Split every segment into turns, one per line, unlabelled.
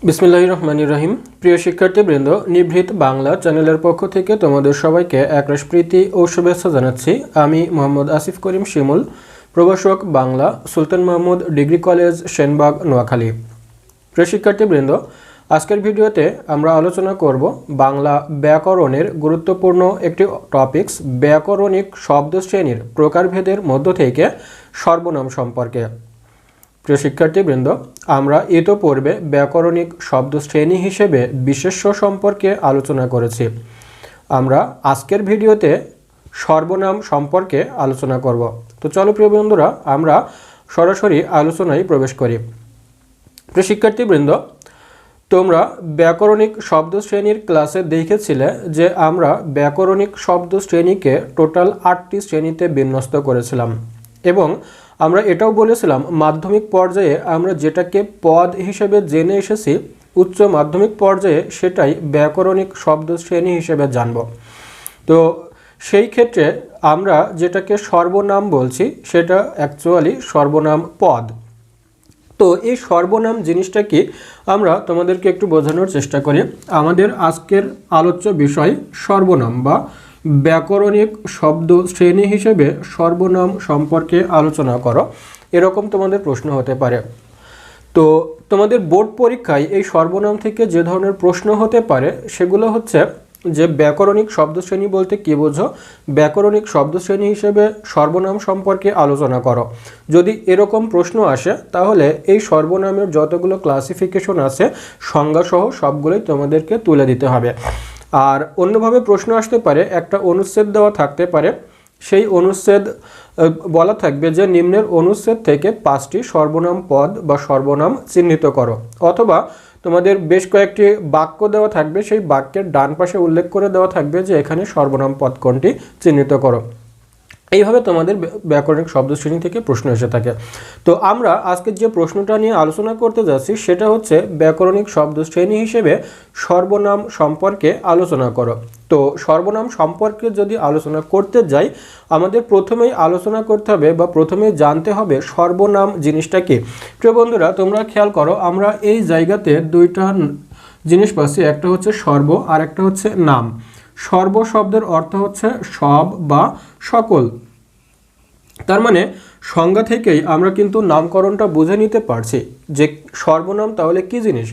বিসমিল্লাহির রহমানির রহিম। প্রিয় শিক্ষার্থীবৃন্দ, নিভৃত বাংলা চ্যানেলের পক্ষ থেকে তোমাদের সবাইকে একরাশ প্রীতি ও শুভেচ্ছা জানাচ্ছি। আমি মোহাম্মদ আসিফ করিম শিমুল, প্রভাষক বাংলা, সুলতান মাহমুদ ডিগ্রি কলেজ, সেনবাগ, নোয়াখালী। প্রিয় শিক্ষার্থীবৃন্দ, আজকের ভিডিওতে আমরা আলোচনা করব বাংলা ব্যাকরণের গুরুত্বপূর্ণ একটি টপিকস, ব্যাকরণিক শব্দ শ্রেণীর প্রকারভেদের মধ্য থেকে সর্বনাম সম্পর্কে। প্রিয় শিক্ষার্থীবৃন্দ, আমরা ইতোপূর্বে ব্যাকরণিক শব্দ শ্রেণী হিসেবে বিশেষ্য সম্পর্কে আলোচনা করেছি। আমরা আজকের ভিডিওতে সর্বনাম সম্পর্কে আলোচনা করব। তো চলো প্রিয় বন্ধুরা, আমরা সরাসরি আলোচনায় প্রবেশ করি। প্রিয় শিক্ষার্থীবৃন্দ, তোমরা ব্যাকরণিক শব্দ শ্রেণীর ক্লাসে দেখেছিলে যে আমরা ব্যাকরণিক শব্দ শ্রেণীকে টোটাল 8টি শ্রেণীতে বিন্যস্ত করেছিলাম এবং আমরা এটাও বলেছিলাম মাধ্যমিক পর্যায়ে আমরা যেটাকে পদ হিসেবে জেনে এসেছি, উচ্চ মাধ্যমিক পর্যায়ে সেটাই ব্যাকরণিক শব্দ শ্রেণী হিসেবে জানব। তো সেই ক্ষেত্রে আমরা যেটাকে সর্বনাম বলছি সেটা অ্যাকচুয়ালি সর্বনাম পদ। তো এই সর্বনাম জিনিসটা কি আমরা তোমাদেরকে একটু বোঝানোর চেষ্টা করি। আমাদের আজকের আলোচ্য বিষয় সর্বনাম বা ব্যাকরণিক শব্দ শ্রেণী হিসেবে সর্বনাম সম্পর্কে আলোচনা করো, এরকম তোমাদের প্রশ্ন হতে পারে। তো তোমাদের বোর্ড পরীক্ষায় এই সর্বনাম থেকে যে ধরনের প্রশ্ন হতে পারে সেগুলো হচ্ছে যে ব্যাকরণিক শব্দশ্রেণী বলতে কী বোঝো, ব্যাকরণিক শব্দশ্রেণী হিসেবে সর্বনাম সম্পর্কে আলোচনা করো। যদি এরকম প্রশ্ন আসে তাহলে এই সর্বনামের যতগুলো ক্লাসিফিকেশন আছে সংজ্ঞাসহ সবগুলোই তোমাদেরকে তুলে দিতে হবে। আর অন্যভাবে প্রশ্ন আসতে পারে, একটা অনুচ্ছেদ দেওয়া থাকতে পারে, সেই অনুচ্ছেদ বলা থাকবে যে নিম্নের অনুচ্ছেদ থেকে 5টি সর্বনাম পদ বা সর্বনাম চিহ্নিত করো, অথবা তোমাদের বেশ কয়েকটি বাক্য দেওয়া থাকবে, সেই বাক্যের ডান পাশে উল্লেখ করে দেওয়া থাকবে যে এখানে সর্বনাম পদ কোনটি চিহ্নিত করো। এইভাবে তোমাদের ব্যাকরণিক শব্দশ্রেণী থেকে প্রশ্ন এসে থাকে। তো আমরা আজকে যে প্রশ্নটা নিয়ে আলোচনা করতে যাচ্ছি সেটা হচ্ছে ব্যাকরণিক শব্দশ্রেণী হিসেবে সর্বনাম সম্পর্কে আলোচনা করো। তো সর্বনাম সম্পর্কে যদি আলোচনা করতে যাই, আমাদের প্রথমেই আলোচনা করতে হবে বা প্রথমেই জানতে হবে সর্বনাম জিনিসটা কি। প্রিয় বন্ধুরা, তোমরা খেয়াল করো, আমরা এই জায়গাতে দুইটা জিনিস পাচ্ছি, একটা হচ্ছে সর্ব আর একটা হচ্ছে নাম। সর্ব শব্দের অর্থ হচ্ছে সব বা সকল। তার মানে সংজ্ঞা থেকেই আমরা কিন্তু নামকরণটা বুঝে নিতে পারছি যে সর্বনাম তাহলে কি জিনিস।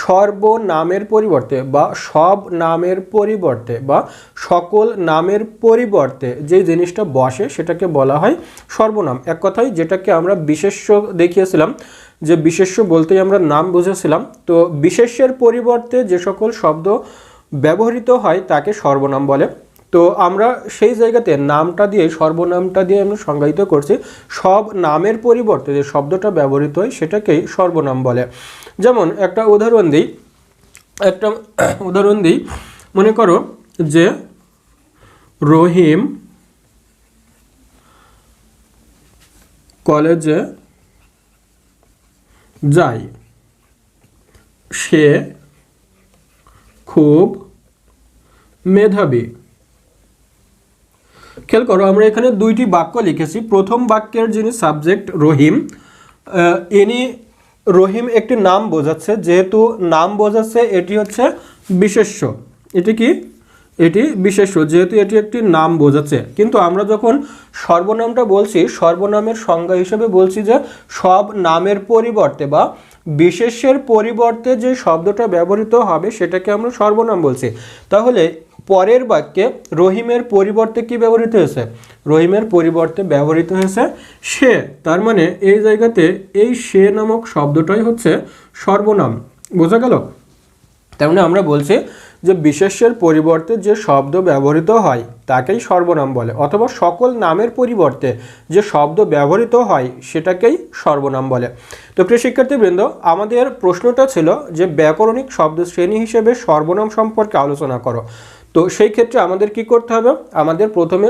সর্বনামের পরিবর্তে বা সব নামের পরিবর্তে বা সকল নামের পরিবর্তে যে জিনিসটা বসে সেটাকে বলা হয় সর্বনাম। এক কথায় যেটাকে আমরা বিশেষ্য দেখিয়েছিলাম, যে বিশেষ্য বলতেই আমরা নাম বুঝেছিলাম। তো বিশেষ্যের পরিবর্তে যে সকল শব্দ ব্যবহৃত হয় তাকে সর্বনাম বলে। তো আমরা সেই জায়গাতে নামটা দিয়ে, সর্বনামটা দিয়ে আমরা সংজ্ঞায়িত করছি সব নামের পরিবর্তে যে শব্দটা ব্যবহৃত হয় সেটাকেই সর্বনাম বলে। যেমন একটা উদাহরণ দিই, মনে করো যে রহিম কলেজে যায়, সে খুব মেধাবী। খেয়াল করো, আমরা এখানে দুইটি বাক্য লিখেছি। প্রথম বাক্যের যিনি সাবজেক্ট রহিম, রহিম একটি নাম বোঝাচ্ছে, যেহেতু নাম বোঝাচ্ছে এটি হচ্ছে বিশেষ্য। এটি কি? এটি বিশেষ্য, যেহেতু এটি একটি নাম বোঝাচ্ছে। কিন্তু আমরা যখন সর্বনামটা বলছি, সর্বনামের সংজ্ঞা হিসেবে বলছি যে সব নামের পরিবর্তে বা বিশেষ্যের পরিবর্তে যে শব্দটা ব্যবহৃত হবে সেটাকে আমরা সর্বনাম বলছি। তাহলে পরের বাক্যে রহিমের পরিবর্তে কি ব্যবহৃত হয়েছে? রহিমের পরিবর্তে ব্যবহৃত হয়েছে সে। তার মানে এই জায়গাতে এই সে নামক শব্দটাই হচ্ছে সর্বনাম। বোঝা গেল? তার মানে আমরা বলছি যে বিশেষ্যের পরিবর্তে যে শব্দ ব্যবহৃত হয় তাকেই সর্বনাম বলে, অথবা সকল নামের পরিবর্তে যে শব্দ ব্যবহৃত হয় সেটাকেই সর্বনাম বলে। তো প্রিয় শিক্ষার্থীবৃন্দ, আমাদের প্রশ্নটা ছিল যে ব্যাকরণিক শব্দ শ্রেণী হিসেবে সর্বনাম সম্পর্কে আলোচনা করো। তো সেই ক্ষেত্রে আমাদের কি করতে হবে? আমাদের প্রথমে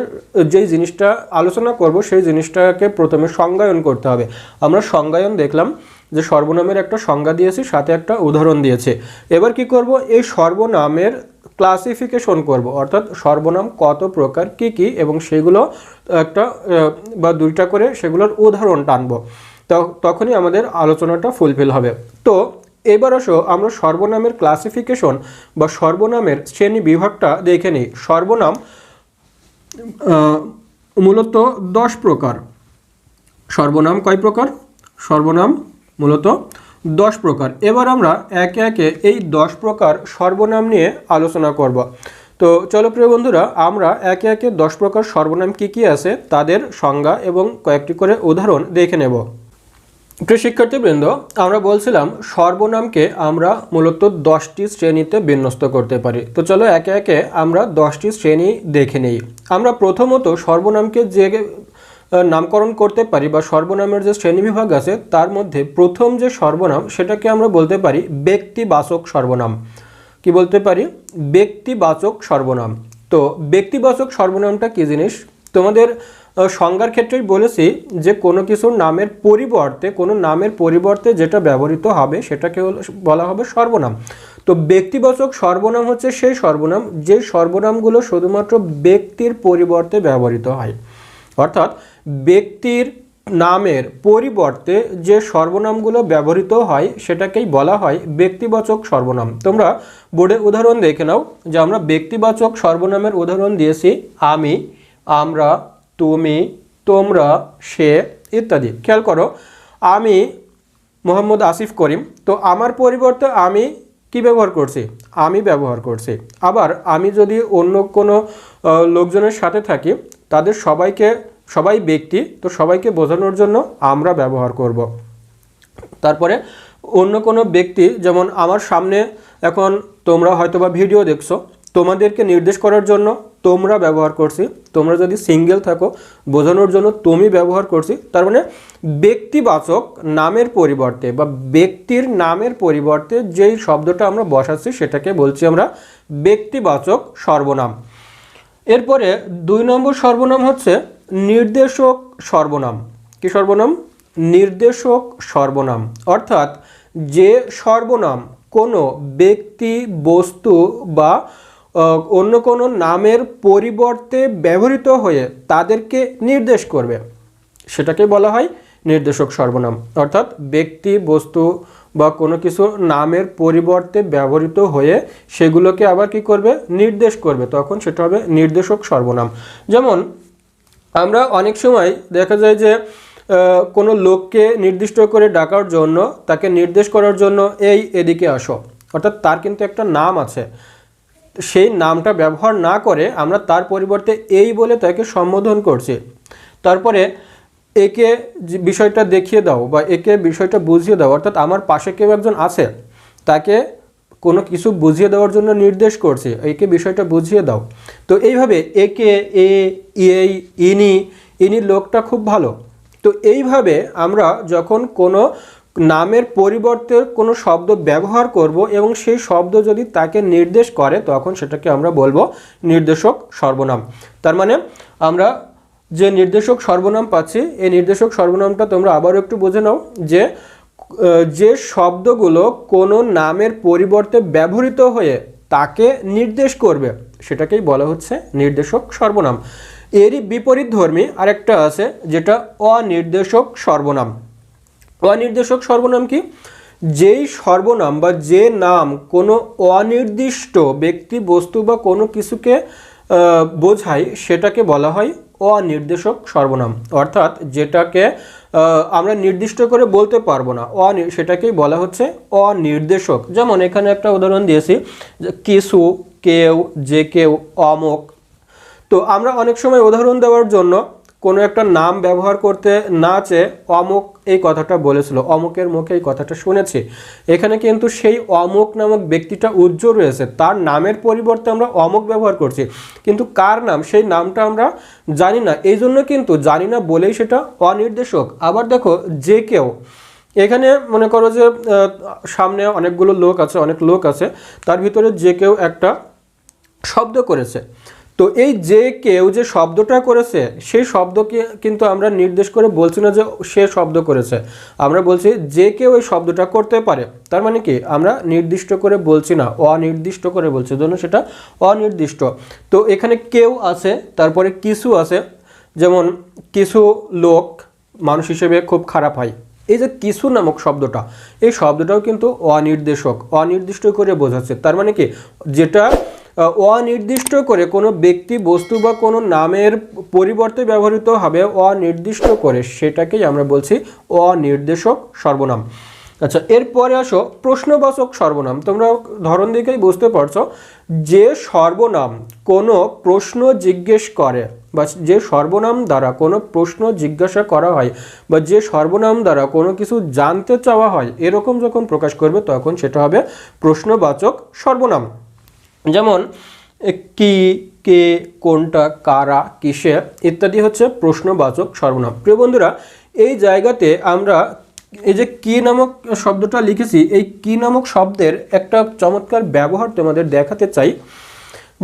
যেই জিনিসটা আলোচনা করব সেই জিনিসটাকে প্রথমে সংজ্ঞায়ন করতে হবে। আমরা সংজ্ঞায়ন দেখলাম যে সর্বনামের একটা সংজ্ঞা দিয়েছি, সাথে একটা উদাহরণ দিয়েছে। এবার কি করব? এই সর্বনামের ক্লাসিফিকেশন করব, অর্থাৎ সর্বনাম কত প্রকার, কি কি, এবং সেগুলো একটা বা দুইটা করে সেগুলোর উদাহরণ টানব। তখনই আমাদের আলোচনাটা ফুলফিল হবে। তো এবার আসো আমরা সর্বনামের ক্লাসিফিকেশন বা সর্বনামের শ্রেণী বিভাগটা দেখে নিই। সর্বনাম মূলত 10 প্রকার। সর্বনাম কয় প্রকার? সর্বনাম মূলত 10 প্রকার। এবার আমরা একে একে এই 10 প্রকার সর্বনাম নিয়ে আলোচনা করব। তো চলো প্রিয় বন্ধুরা, আমরা একে একে 10 প্রকার সর্বনাম কি কি আছে তাদের সংজ্ঞা এবং কয়েকটি করে উদাহরণ দেখে নেব। প্রিয় শিক্ষার্থীবৃন্দ, আমরা বলছিলাম সর্বনামকে আমরা মূলত 10টি শ্রেণীতে বিন্যস্ত করতে পারি। তো চলো একে একে আমরা 10টি শ্রেণী দেখে নেই। আমরা প্রথমত সর্বনামকে যে নামকরণ করতে পারি বা সর্বনামের যে শ্রেণীবিভাগ আছে তার মধ্যে প্রথম যে সর্বনাম সেটাকে আমরা বলতে পারি ব্যক্তিবাচক সর্বনাম। কি বলতে পারি? ব্যক্তিবাচক সর্বনাম। তো ব্যক্তিবাচক সর্বনামটা কি জিনিস? তোমাদের সংজ্ঞার ক্ষেত্রেই বলেছি যে কোনো কিছুর নামের পরিবর্তে যেটা ব্যবহৃত হবে সেটাকে বলা হবে সর্বনাম। তো ব্যক্তিবাচক সর্বনাম হচ্ছে সেই সর্বনাম যে সর্বনামগুলো শুধুমাত্র ব্যক্তির পরিবর্তে ব্যবহৃত হয়। অর্থাৎ ব্যক্তির নামের পরিবর্তে যে সর্বনামগুলো ব্যবহৃত হয় সেটাকেই বলা হয় ব্যক্তিবাচক সর্বনাম। তোমরা বোর্ডে উদাহরণ দেখে নাও যে আমরা ব্যক্তিবাচক সর্বনামের উদাহরণ দিয়েছি আমি, আমরা, তুমি, তোমরা, সে ইত্যাদি। খেয়াল করো, আমি মোহাম্মদ আসিফ করিম, তো আমার পরিবর্তে আমি কি ব্যবহার করছি? আমি ব্যবহার করছি। আবার আমি যদি অন্য কোনো লোকজনের সাথে থাকি, তাদের সবাই ব্যক্তি, তো সবাইকে বোঝানোর জন্য আমরা ব্যবহার করব। তারপরে অন্য কোনো ব্যক্তি, যেমন আমার সামনে এখন তোমরা হয়তোবা ভিডিও দেখছো, তোমাদেরকে নির্দেশ করার জন্য তোমরা ব্যবহার করছি। তোমরা যদি সিঙ্গেল থাকো বোঝানোর জন্য তুমি ব্যবহার করছি। তার মানে ব্যক্তিবাচক নামের পরিবর্তে বা ব্যক্তির নামের পরিবর্তে যেই শব্দটা আমরা বসাচ্ছি সেটাকে বলছি আমরা ব্যক্তিবাচক সর্বনাম। এরপরে 2 নম্বর সর্বনাম হচ্ছে নির্দেশক সর্বনাম। কি সর্বনাম? নির্দেশক সর্বনাম। অর্থাৎ যে সর্বনাম কোনো ব্যক্তি, বস্তু বা অন্য কোনো নামের পরিবর্তে ব্যবহৃত হয়ে তাদেরকে নির্দেশ করবে সেটাকে বলা হয় নির্দেশক সর্বনাম। অর্থাৎ ব্যক্তি, বস্তু বা কোনো কিছু নামের পরিবর্তে ব্যবহৃত হয়ে সেগুলোকে আবার কি করবে? নির্দেশ করবে, তখন সেটা হবে নির্দেশক সর্বনাম। যেমন আমরা অনেক সময় দেখা যায় যে কোনো লোককে নির্দিষ্ট করে ডাকার জন্য, তাকে নির্দেশ করার জন্য এই এদিকে আসো, অর্থাৎ তার কিন্তু একটা নাম আছে, সেই নামটা ব্যবহার না করে আমরা তার পরিবর্তে এই বলে তাকে সম্বোধন করছি। তারপরে একে বিষয়টা দেখিয়ে দাও বা একে বিষয়টা বুঝিয়ে দাও, অর্থাৎ আমার পাশে কেউ একজন আছে, তাকে কোনো কিছু বুঝিয়ে দেওয়ার জন্য নির্দেশ করছি, একে বিষয়টা বুঝিয়ে দাও। তো এইভাবে একে, এই, ইনি লোকটা খুব ভালো। তো এইভাবে আমরা যখন কোনো নামের পরিবর্তে কোনো শব্দ ব্যবহার করব এবং সেই শব্দ যদি তাকে নির্দেশ করে তখন সেটাকে আমরা বলবো নির্দেশক সর্বনাম। তার মানে আমরা যে নির্দেশক সর্বনাম পাচ্ছি, এই নির্দেশক সর্বনামটা তোমরা আবারও একটু বুঝে নাও যে শব্দগুলো কোনো নামের পরিবর্তে ব্যবহৃত হয়ে তাকে নির্দেশ করবে সেটাকেই বলা হচ্ছে নির্দেশক সর্বনাম। এরই বিপরীতধর্মী আরেকটা আছে যেটা অনির্দেশক সর্বনাম। অনির্দেশক সর্বনাম কি? যেই সর্বনাম বা যে নাম কোনো অনির্দিষ্ট ব্যক্তি, বস্তু বা কোনো কিছুকে বোঝায় সেটাকে বলা হয় অনির্দেশক সর্বনাম। অর্থাৎ যেটাকে আমরা নির্দিষ্ট করে বলতে পারবো না, সেটাকেই বলা হচ্ছে অনির্দেশক। যেমন এখানে একটা উদাহরণ দিয়েছি, কিছু, কেউ, যে কেউ, অমুক। তো আমরা অনেক সময় উদাহরণ দেওয়ার জন্য কোনো একটা নাম ব্যবহার করতে না চেয়ে অমুক এই কথাটা বলেছিল, অমুকের মুখে এই কথাটা শুনেছি। এখানে কিন্তু সেই অমুক নামক ব্যক্তিটা উজ্জ্বল রয়েছে, তার নামের পরিবর্তে আমরা অমুক ব্যবহার করছি, কিন্তু কার নাম সেই নামটা আমরা জানি না, এই জন্য কিন্তু জানি না বলেই সেটা অনির্দেশক। আবার দেখো যে কেউ, এখানে মনে করো যে সামনে অনেকগুলো লোক আছে, অনেক লোক আছে, তার ভিতরে যে কেউ একটা শব্দ করেছে। তো এই যে কেউ যে শব্দটা করেছে সেই শব্দকে কিন্তু আমরা নির্দেশ করে বলছি না যে সে শব্দ করেছে, আমরা বলছি যে কেউ এই শব্দটা করতে পারে। তার মানে কি আমরা নির্দিষ্ট করে বলছি না, অনির্দিষ্ট করে বলছি, জন্য সেটা অনির্দিষ্ট। তো এখানে কেউ আছে, তারপরে কিছু আছে। যেমন কিছু লোক মানুষ হিসেবে খুব খারাপ হয়, এই যে কিছু নামক শব্দটা, এই শব্দটাও কিন্তু অনির্দেশক, অনির্দিষ্ট করে বোঝাচ্ছে। তার মানে কি, যেটা অনির্দিষ্ট করে কোনো ব্যক্তি বস্তু বা কোনো নামের পরিবর্তে ব্যবহৃত হবে অনির্দিষ্ট করে, সেটাকেই আমরা বলছি অনির্দেশক সর্বনাম। আচ্ছা, এরপরে আসো প্রশ্নবাচক সর্বনাম। তোমরা ধরন দেখেই বুঝতে পারছো, যে সর্বনাম কোনো প্রশ্ন জিজ্ঞেস করে বা যে সর্বনাম দ্বারা কোনো প্রশ্ন জিজ্ঞাসা করা হয় বা যে সর্বনাম দ্বারা কোনো কিছু জানতে চাওয়া হয়, এরকম যখন প্রকাশ করবে তখন সেটা হবে প্রশ্নবাচক সর্বনাম। যেমন কি, কে, কোনটা, কারা, কিসে ইত্যাদি হচ্ছে প্রশ্নবাচক সর্বনাম। প্রিয় বন্ধুরা, এই জায়গাতে আমরা এই যে কি নামক শব্দটা লিখেছি, এই কি নামক শব্দের একটা চমৎকার ব্যবহার তোমাদের দেখাতে চাই।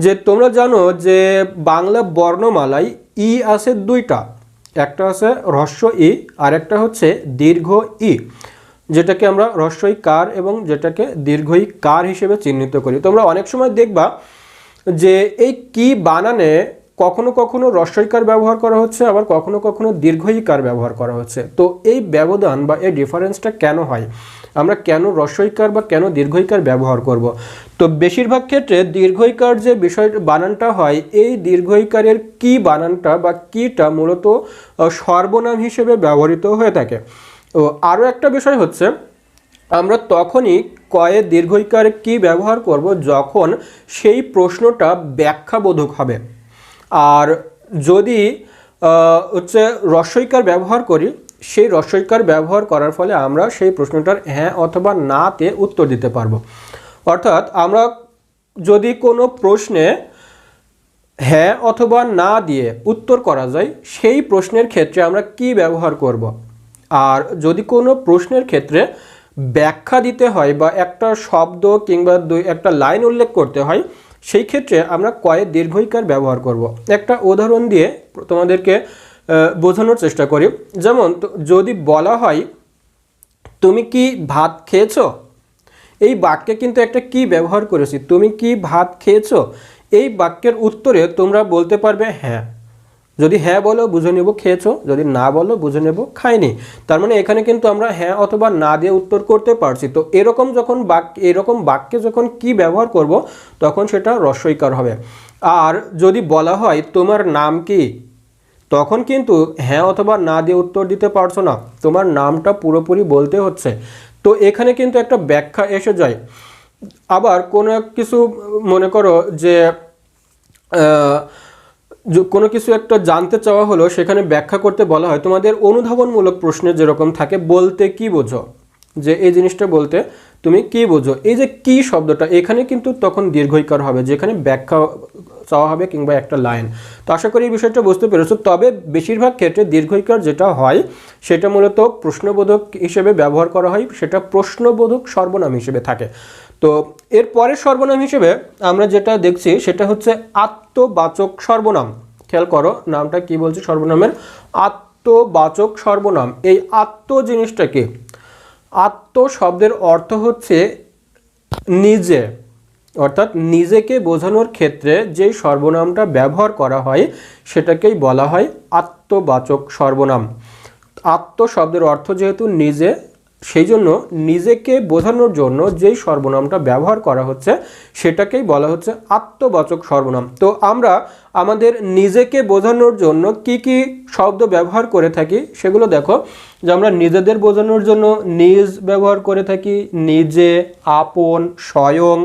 যে তোমরা জানো যে বাংলা বর্ণমালায় ই আছে দুইটা, একটা আছে হ্রস্ব ই আর একটা হচ্ছে দীর্ঘ ই, যেটাকে আমরা হ্রস্ব ই কার এবং যেটাকে দীর্ঘ ই কার হিসেবে চিহ্নিত করি। তোমরা অনেক সময় দেখবা যে এই কি বানানে কখনো কখনো হ্রস্বইকার ব্যবহার করা হচ্ছে, আবার কখনো কখনো দীর্ঘইকার ব্যবহার করা হচ্ছে। তো এই ব্যবধান বা এই ডিফারেন্সটা কেন হয়, আমরা কেন হ্রস্বইকার বা কেন দীর্ঘইকার ব্যবহার করব? তো বেশিরভাগ ক্ষেত্রে দীর্ঘইকার যে বিষয় বানানটা হয়, এই দীর্ঘইকারের কি বানানটা বা কিটা মূলত সর্বনাম হিসেবে ব্যবহৃত হয়ে থাকে। ও আরও একটা বিষয় হচ্ছে, আমরা তখনই কয়ে দীর্ঘইকার কি ব্যবহার করব যখন সেই প্রশ্নটা ব্যাখ্যাবোধক হবে। আর যদি হচ্ছে হ্রস্বইকার ব্যবহার করি, সেই হ্রস্বইকার ব্যবহার করার ফলে আমরা সেই প্রশ্নটার হ্যাঁ অথবা নাতে উত্তর দিতে পারবো। অর্থাৎ আমরা যদি কোনো প্রশ্নে হ্যাঁ অথবা না দিয়ে উত্তর করা যায়, সেই প্রশ্নের ক্ষেত্রে আমরা কি ব্যবহার করব। আর যদি কোনো প্রশ্নের ক্ষেত্রে ব্যাখ্যা দিতে হয় বা একটা শব্দ কিংবা একটা লাইন উল্লেখ করতে হয়, সেই ক্ষেত্রে আমরা কয়ে দীর্ঘইকার ব্যবহার করব। একটা উদাহরণ দিয়ে তোমাদেরকে বোঝানোর চেষ্টা করি। যেমন যদি বলা হয় তুমি কি ভাত খেয়েছো, এই বাক্যে কিন্তু একটা কি ব্যবহার করেছি, তুমি কি ভাত খেয়েছো। এই বাক্যের উত্তরে তোমরা বলতে পারবে হ্যাঁ। যদি হ্যাঁ বলো বুঝে নেব খেয়েছো, যদি না বলো বুঝে নেব খাইনি। তার মানে এখানে কিন্তু আমরা হ্যাঁ অথবা না দিয়ে উত্তর করতে পারছি। তো এরকম বাক্যে যখন কি ব্যবহার করব, তখন সেটা হ্রস্বইকার হবে। আর যদি বলা হয় তোমার নাম কি, তখন কিন্তু হ্যাঁ অথবা না দিয়ে উত্তর দিতে পারছো না, তোমার নামটা পুরোপুরি বলতে হচ্ছে। তো এখানে কিন্তু একটা ব্যাখ্যা এসে যায়। আবার কোনো কিছু মনে করো যে কোনো কিছু একটা জানতে চাওয়া হলো, সেখানে ব্যাখ্যা করতে বলা হয়, তোমাদের অনুধাবনমূলক প্রশ্নে যেরকম থাকে বলতে কি বোঝো, যে এই জিনিসটা বলতে তুমি কি বোঝো, এই যে কি শব্দটা এখানে কিন্তু তখন দীর্ঘইকার হবে, যেখানে ব্যাখ্যা চাওয়া হবে কিংবা একটা লাইন। তো আশা করি এই বিষয়টা বুঝতে পেরেছো। তবে বেশিরভাগ ক্ষেত্রে দীর্ঘইকার যেটা হয় সেটা মূলত প্রশ্নবোধক হিসেবে ব্যবহার করা হয়, সেটা প্রশ্নবোধক সর্বনাম হিসেবে থাকে। তো এর পরের সর্বনাম হিসেবে আমরা যেটা দেখছি সেটা হচ্ছে আত্মবাচক সর্বনাম। খেয়াল করো নামটা কি বলছে, সর্বনামের আত্মবাচক সর্বনাম। এই আত্ম জিনিসটা কি? আত্ম শব্দের অর্থ হচ্ছে নিজে, অর্থাৎ নিজেকে বোঝানোর ক্ষেত্রে যেই সর্বনামটা ব্যবহার করা হয় সেটাকেই বলা হয় আত্মবাচক সর্বনাম। আত্ম শব্দের অর্থ যেহেতু নিজে, সেই জন্য নিজেকে বোঝানোর জন্য যেই সর্বনামটা ব্যবহার করা হচ্ছে সেটাকেই বলা হচ্ছে আত্মবাচক সর্বনাম। তো আমরা আমাদের নিজেকে বোঝানোর জন্য কি কি শব্দ ব্যবহার করে থাকি সেগুলো দেখো। যে আমরা নিজেদের বোঝানোর জন্য নিজ ব্যবহার করে থাকি, নিজে, আপন, স্বয়ং,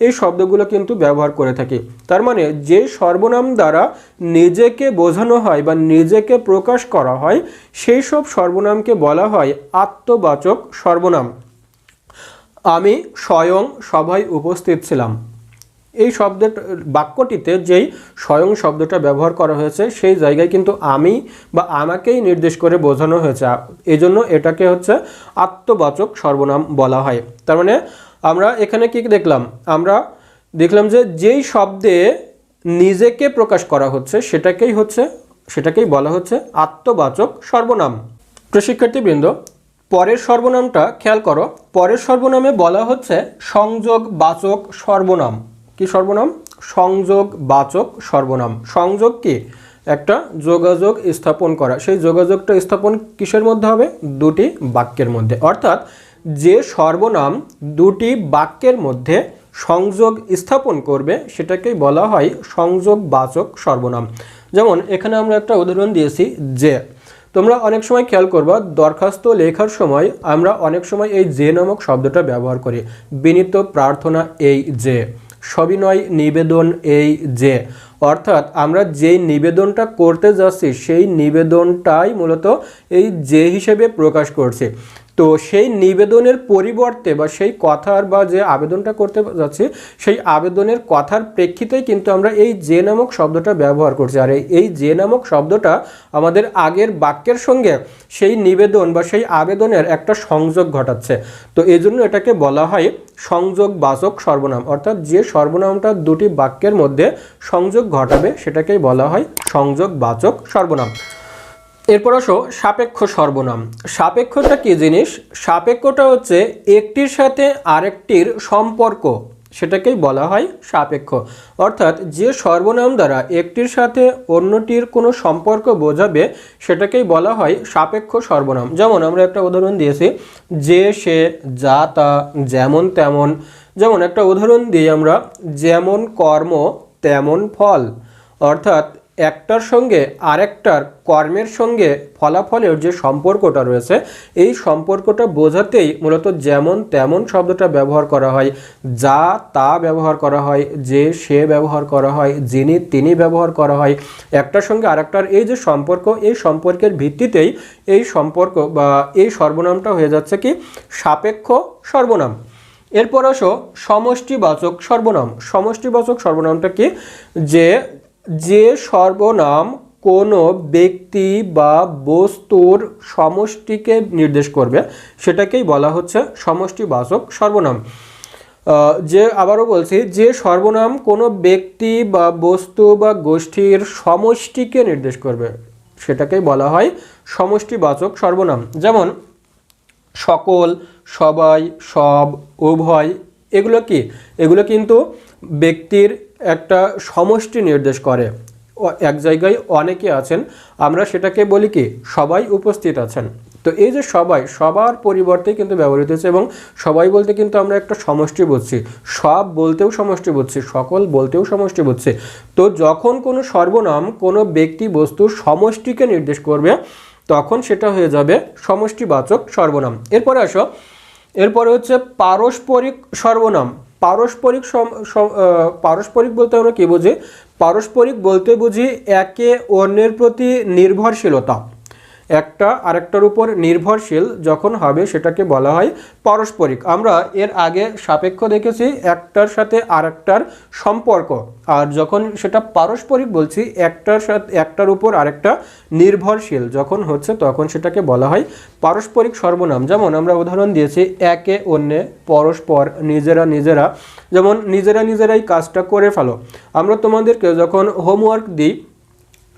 এই শব্দগুলো কিন্তু ব্যবহার করে থাকি। তার মানে যে সর্বনাম দ্বারা নিজেকে বোঝানো হয় বা নিজেকে প্রকাশ করা হয়, সেই সব সর্বনামকে বলা হয় আত্মবাচক সর্বনাম। আমি স্বয়ং সভায় উপস্থিত ছিলাম, এই শব্দের বাক্যটিতে যেই স্বয়ং শব্দটা ব্যবহার করা হয়েছে সেই জায়গায় কিন্তু আমি বা আমাকেই নির্দেশ করে বোঝানো হয়েছে, এজন্য এটাকে হচ্ছে আত্মবাচক সর্বনাম বলা হয়। তার মানে আমরা এখানে কি দেখলাম, আমরা দেখলাম যে যেই শব্দে নিজেকে প্রকাশ করা হচ্ছে সেটাকেই বলা হচ্ছে আত্মবাচক সর্বনাম। প্রিয় শিক্ষার্থীবৃন্দ, পরের সর্বনামটা খেয়াল করো। পরের সর্বনামে বলা হচ্ছে সংযোগবাচক সর্বনাম। কি সর্বনাম? সংযোগবাচক সর্বনাম। সংযোগ কি? একটা যোগাযোগ স্থাপন করা। সেই যোগাযোগটা স্থাপন কিসের মধ্যে হবে? দুটি বাক্যের মধ্যে। অর্থাৎ যে সর্বনাম দুটি বাক্যের মধ্যে সংযোগ স্থাপন করবে সেটাকেই বলা হয় সংযোগবাচক সর্বনাম। যেমন এখানে আমরা একটা উদাহরণ দিয়েছি যে, তোমরা অনেক সময় খেয়াল করবা দরখাস্ত লেখার সময় আমরা অনেক সময় এই যে নামক শব্দটা ব্যবহার করি। বিনীত প্রার্থনা এই যে, সবিনয় নিবেদন এই যে। অর্থাৎ আমরা যেই নিবেদনটা করতে যাচ্ছি সেই নিবেদনটাই মূলত এই যে হিসেবে প্রকাশ করছে। তো সেই নিবেদনের পরিবর্তে বা সেই কথার বা যে আবেদনটা করতে যাচ্ছি সেই আবেদনের কথার প্রেক্ষিতেই কিন্তু আমরা এই যে নামক শব্দটা ব্যবহার করছি। আর এই যে নামক শব্দটা আমাদের আগের বাক্যের সঙ্গে সেই নিবেদন বা সেই আবেদনের একটা সংযোগ ঘটাচ্ছে। তো এই জন্য এটাকে বলা হয় সংযোগবাচক সর্বনাম। অর্থাৎ যে সর্বনামটা দুটি বাক্যের মধ্যে সংযোগ ঘটাবে সেটাকেই বলা হয় সংযোগবাচক সর্বনাম। এরপর আসো সাপেক্ষ সর্বনাম। সাপেক্ষটা কি জিনিস? সাপেক্ষটা হচ্ছে একটির সাথে আরেকটির সম্পর্ক, সেটাকেই বলা হয় সাপেক্ষ। অর্থাৎ যে সর্বনাম দ্বারা একটির সাথে অন্যটির কোনো সম্পর্ক বোঝাবে সেটাকেই বলা হয় সাপেক্ষ সর্বনাম। যেমন আমরা একটা উদাহরণ দিয়েছি, যে সে, যা তা, যেমন তেমন। যেমন একটা উদাহরণ দিই আমরা, যেমন কর্ম তেমন ফল। অর্থাৎ একটার সঙ্গে আরেকটার কর্মের সঙ্গে ফলাফলের যে সম্পর্কটা রয়েছে এই সম্পর্কটা বোঝাতেই মূলত যেমন তেমন শব্দটা ব্যবহার করা হয়, যা তা ব্যবহার করা হয়, যে সে ব্যবহার করা হয়, যিনি তিনি ব্যবহার করা হয়। একটার সঙ্গে আরেকটার এই যে সম্পর্ক, এই সম্পর্কের ভিত্তিতেই এই সম্পর্ক বা এই সর্বনামটা হয়ে যাচ্ছে কি সাপেক্ষ সর্বনাম। এরপর আসো সমষ্টিবাচক সর্বনাম। সমষ্টিবাচক সর্বনামটা কি? যে সর্বনাম কোনো ব্যক্তি বা বস্তুর সমষ্টিকে নির্দেশ করবে সেটাকেই বলা হচ্ছে সমষ্টিবাচক সর্বনাম। আবারও বলছি, যে সর্বনাম কোনো ব্যক্তি বা বস্তু বা গোষ্ঠীর সমষ্টিকে নির্দেশ করবে সেটাকেই বলা হয় সমষ্টিবাচক সর্বনাম। যেমন সকল, সবাই, সব, উভয়, এগুলো কি? এগুলো কিন্তু ব্যক্তির একটা সমষ্টি নির্দেশ করে। এক জায়গায় অনেকে আছেন, আমরা সেটাকে বলি কি সবাই উপস্থিত আছেন। তো এই যে সবাই, সবার পরিবর্তে কিন্তু ব্যবহৃত হচ্ছে এবং সবাই বলতে কিন্তু আমরা একটা সমষ্টি বুঝছি, সব বলতেও সমষ্টি বুঝছি, সকল বলতেও সমষ্টি বুঝছি। তো যখন কোনো সর্বনাম কোনো ব্যক্তি বস্তুর সমষ্টিকে নির্দেশ করবে তখন সেটা হয়ে যাবে সমষ্টিবাচক সর্বনাম। এরপরে আসো, এরপরে হচ্ছে পারস্পরিক সর্বনাম। পারস্পরিক বলতে আমরা কি বুঝি? পারস্পরিক বলতে বুঝি একে অন্যের প্রতি নির্ভরশীলতা। একটা আরেকটার উপর নির্ভরশীল যখন হবে সেটাকে বলা হয় পারস্পরিক। আমরা এর আগে সাপেক্ষ দেখেছি একটার সাথে আরেকটার সম্পর্ক, আর যখন সেটা পারস্পরিক বলছি একটার উপর আরেকটা নির্ভরশীল যখন হচ্ছে তখন সেটাকে বলা হয় পারস্পরিক সর্বনাম। যেমন আমরা উদাহরণ দিয়েছি একে অন্যে, পরস্পর, নিজেরা নিজেরা। যেমন নিজেরা নিজেরাই কাজটা করে ফেলো। আমরা তোমাদেরকে যখন হোমওয়ার্ক দিই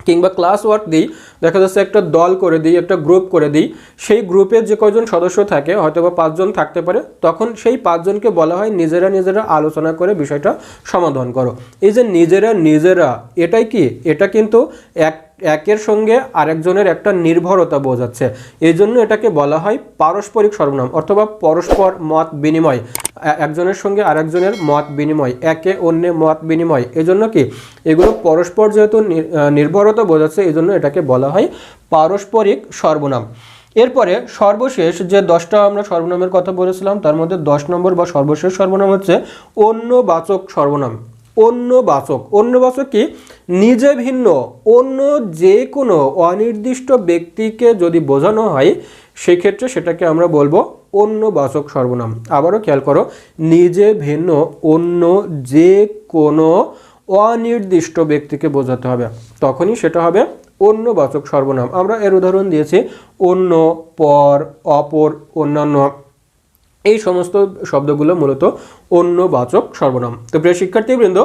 কিংবা ক্লাস ওয়ার্ক দিই, দেখা যাচ্ছে একটা দল করে দিই, একটা গ্রুপ করে দিই, সেই গ্রুপে যে কয়জন সদস্য থাকে হয়তো বা 5 জন থাকতে পারে, তখন সেই 5 জনকে বলা হয় নিজেরা নিজেরা আলোচনা করে বিষয়টা সমাধান করো। এই যে নিজেরা নিজেরা, এটাই কি? এটা কিন্তু একের সঙ্গে আরেকজনের একটা নির্ভরতা বোঝাচ্ছে। এই জন্য এটাকে বলা হয় পারস্পরিক সর্বনাম অথবা পরস্পর মত বিনিময়, একজনের সঙ্গে আরেকজনের মত বিনিময়, একে অন্যে মত বিনিময়। এই জন্য কি এগুলো পরস্পর যেহেতু নির্ভরতা বোঝাচ্ছে এই জন্য এটাকে বলা হয় পারস্পরিক সর্বনাম। এরপরে সর্বশেষ যে 10টা আমরা সর্বনামের কথা বলেছিলাম তার মধ্যে 10 নম্বর বা সর্বশেষ সর্বনাম হচ্ছে অন্যবাচক সর্বনাম। অন্যবাচক কি? নিজে ভিন্ন অন্য যে কোনো অনির্দিষ্ট ব্যক্তিকে যদি বোঝানো হয় সেক্ষেত্রে সেটাকে আমরা বলবো অন্যবাচক সর্বনাম। আবারও খেয়াল করো, নিজে ভিন্ন অন্য যে কোনো অনির্দিষ্ট ব্যক্তিকে বোঝাতে হবে, তখনই সেটা হবে অন্যবাচক সর্বনাম। আমরা এর উদাহরণ দিয়েছি অন্য, পর, অপর, অন্যান্য। এই সমস্ত শব্দগুলো মূলত অন্যবাচক সর্বনাম। তো প্রিয় শিক্ষার্থীবৃন্দ,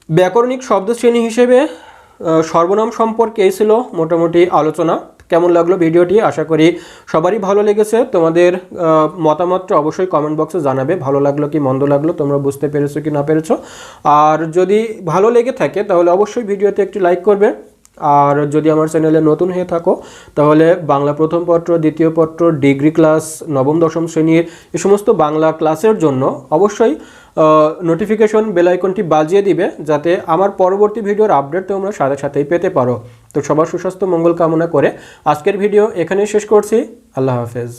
ব্যাকরণিক শব্দশ্রেণী হিসেবে সর্বনাম সম্পর্কে এই ছিল মোটামুটি আলোচনা। কেমন লাগলো ভিডিওটি? আশা করি সবারই ভালো লেগেছে। তোমাদের মতামতটা অবশ্যই কমেন্ট বক্সে জানাবে, ভালো লাগলো কি মন্দ লাগলো, তোমরা বুঝতে পেরেছো কি না পেরেছো। আর যদি ভালো লেগে থাকে তাহলে অবশ্যই ভিডিওতে একটি লাইক করবে আর যদি আমার চ্যানেলে নতুন হয়ে থাকো তাহলে বাংলা প্রথম পত্র, দ্বিতীয় পত্র, ডিগ্রি ক্লাস, নবম দশম শ্রেণীর এই সমস্ত বাংলা ক্লাসের জন্য অবশ্যই নোটিফিকেশন বেল আইকনটি বাজিয়ে দিবে, যাতে আমার পরবর্তী ভিডিওর আপডেট তোমরা সাথে সাথেই পেতে পারো। তো সবার সুস্বাস্থ্য মঙ্গল কামনা করে আজকের ভিডিও এখানেই শেষ করছি। আল্লাহ হাফেজ।